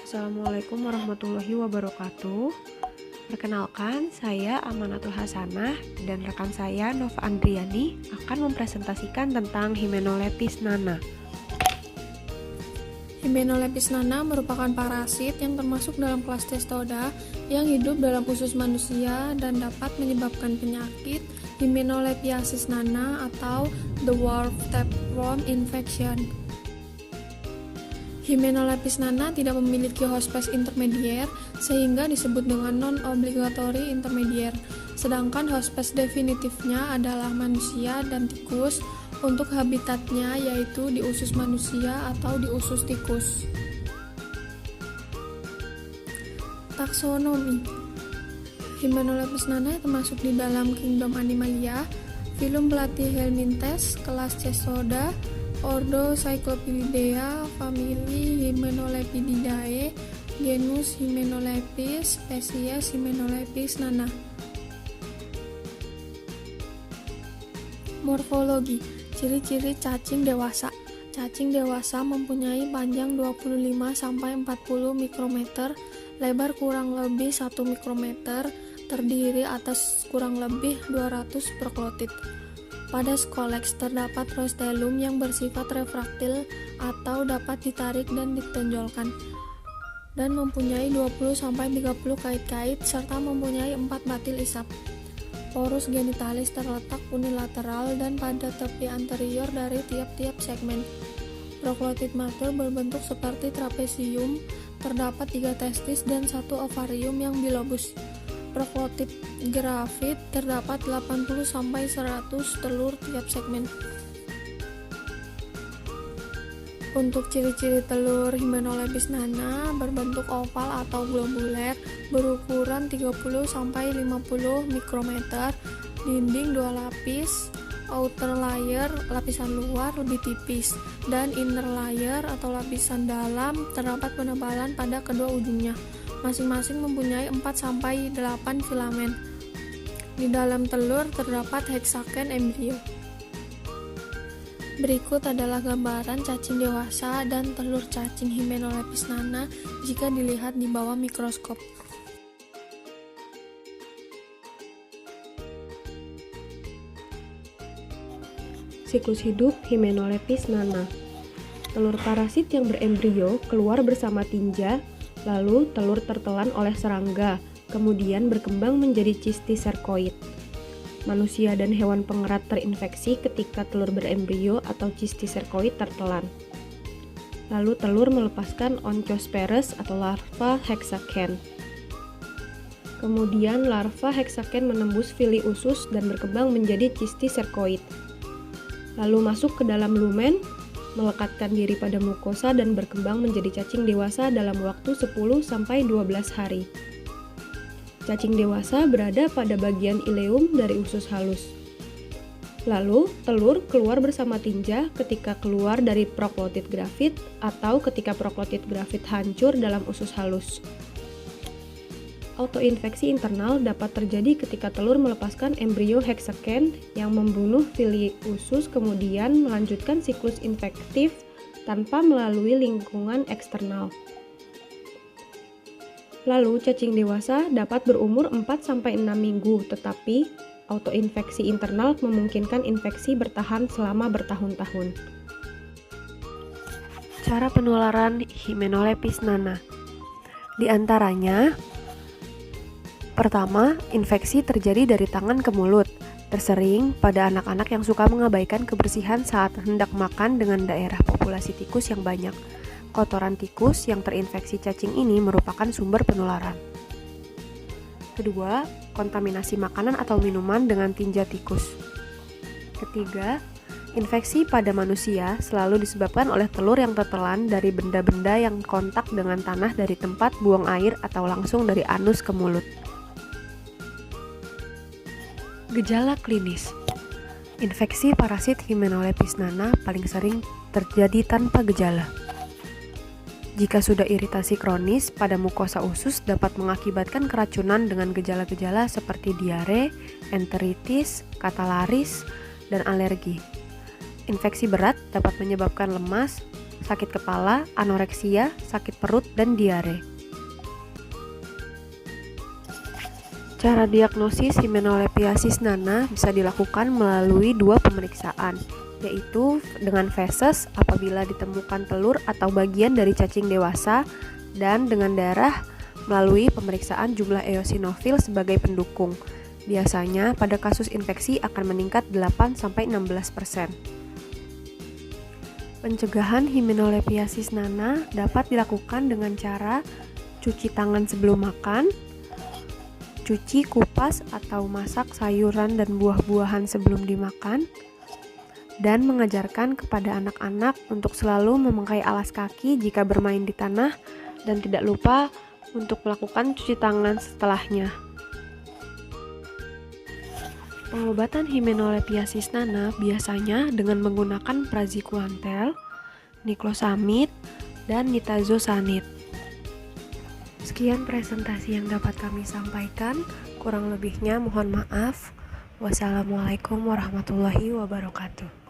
Assalamualaikum warahmatullahi wabarakatuh. Perkenalkan, saya Amanatul Hasanah dan rekan saya Nova Andriani akan mempresentasikan tentang Hymenopletis nana. Hymenopletis nana merupakan parasit yang termasuk dalam kelas Testoda yang hidup dalam usus manusia dan dapat menyebabkan penyakit Hymenoplepiasis nana atau the dwarf tapeworm infection. Hymenopletis nana tidak memiliki hospes intermedier sehingga disebut dengan non-obligatory intermedier, sedangkan hospes definitifnya adalah manusia dan tikus untuk habitatnya yaitu di usus manusia atau di usus tikus. Taksonomi Hymenopletis nana termasuk di dalam kingdom Animalia, filum Platyhelminthes, kelas Cestoda, ordo Cyclopidea, famili Hymenolepididae, genus Hymenopletis, spesies Hymenopletis nana. Morfologi. Ciri-ciri cacing dewasa. Cacing dewasa mempunyai panjang 25-40 mikrometer, lebar kurang lebih 1 mikrometer, terdiri atas kurang lebih 200 proklotid. Pada skoleks terdapat rostelum yang bersifat refraktil atau dapat ditarik dan ditonjolkan, dan mempunyai 20-30 kait-kait serta mempunyai 4 batil isap. Porus genitalis terletak unilateral dan pada tepi anterior dari tiap-tiap segmen. Proklotid matur berbentuk seperti trapesium, terdapat 3 testis dan 1 ovarium yang bilobus. Proklotid grafit terdapat 80-100 telur tiap segmen. Untuk ciri-ciri telur Hymenopletis nana berbentuk oval atau globuler, berukuran 30-50 mikrometer, dinding 2 lapis, outer layer lapisan luar lebih tipis, dan inner layer atau lapisan dalam terdapat penebalan pada kedua ujungnya. Masing-masing mempunyai 4-8 filamen. Di dalam telur terdapat heksaken embrio. Berikut adalah gambaran cacing dewasa dan telur cacing Hymenopletis nana jika dilihat di bawah mikroskop. Siklus hidup Hymenopletis nana. Telur parasit yang berembrio keluar bersama tinja, lalu telur tertelan oleh serangga, kemudian berkembang menjadi cisticercoid. Manusia dan hewan pengerat terinfeksi ketika telur berembrio atau cisticercoid tertelan. Lalu telur melepaskan Onchospheres atau larva heksaken. Kemudian larva heksaken menembus fili usus dan berkembang menjadi cisticercoid. Lalu masuk ke dalam lumen, melekatkan diri pada mukosa dan berkembang menjadi cacing dewasa dalam waktu 10-12 hari. Cacing dewasa berada pada bagian ileum dari usus halus. Lalu, telur keluar bersama tinja ketika keluar dari proklotid grafit atau ketika proklotid grafit hancur dalam usus halus. Autoinfeksi internal dapat terjadi ketika telur melepaskan embrio heksaken yang membunuh fili usus kemudian melanjutkan siklus infektif tanpa melalui lingkungan eksternal. Lalu, cacing dewasa dapat berumur 4-6 minggu, tetapi autoinfeksi internal memungkinkan infeksi bertahan selama bertahun-tahun. Cara penularan Hymenopletis nana. Di antaranya, pertama, infeksi terjadi dari tangan ke mulut, tersering pada anak-anak yang suka mengabaikan kebersihan saat hendak makan dengan daerah populasi tikus yang banyak. Kotoran tikus yang terinfeksi cacing ini merupakan sumber penularan. Kedua, kontaminasi makanan atau minuman dengan tinja tikus. Ketiga, infeksi pada manusia selalu disebabkan oleh telur yang tertelan dari benda-benda yang kontak dengan tanah dari tempat buang air atau langsung dari anus ke mulut. Gejala klinis. Infeksi parasit Hymenopletis nana paling sering terjadi tanpa gejala. Jika sudah iritasi kronis pada mukosa usus dapat mengakibatkan keracunan dengan gejala-gejala seperti diare, enteritis, katalaris, dan alergi. Infeksi berat dapat menyebabkan lemas, sakit kepala, anoreksia, sakit perut, dan diare. Cara diagnosis himenolepiasis nana bisa dilakukan melalui dua pemeriksaan, yaitu dengan feses apabila ditemukan telur atau bagian dari cacing dewasa, dan dengan darah melalui pemeriksaan jumlah eosinofil sebagai pendukung. Biasanya pada kasus infeksi akan meningkat 8-16%. Pencegahan himenolepiasis nana dapat dilakukan dengan cara cuci tangan sebelum makan, cuci, kupas, atau masak sayuran dan buah-buahan sebelum dimakan, dan mengajarkan kepada anak-anak untuk selalu memakai alas kaki jika bermain di tanah dan tidak lupa untuk melakukan cuci tangan setelahnya. Pengobatan himenolepiasis nana biasanya dengan menggunakan praziquantel, niclosamid, dan nitazosanid. Sekian presentasi yang dapat kami sampaikan, kurang lebihnya mohon maaf. Wassalamualaikum warahmatullahi wabarakatuh.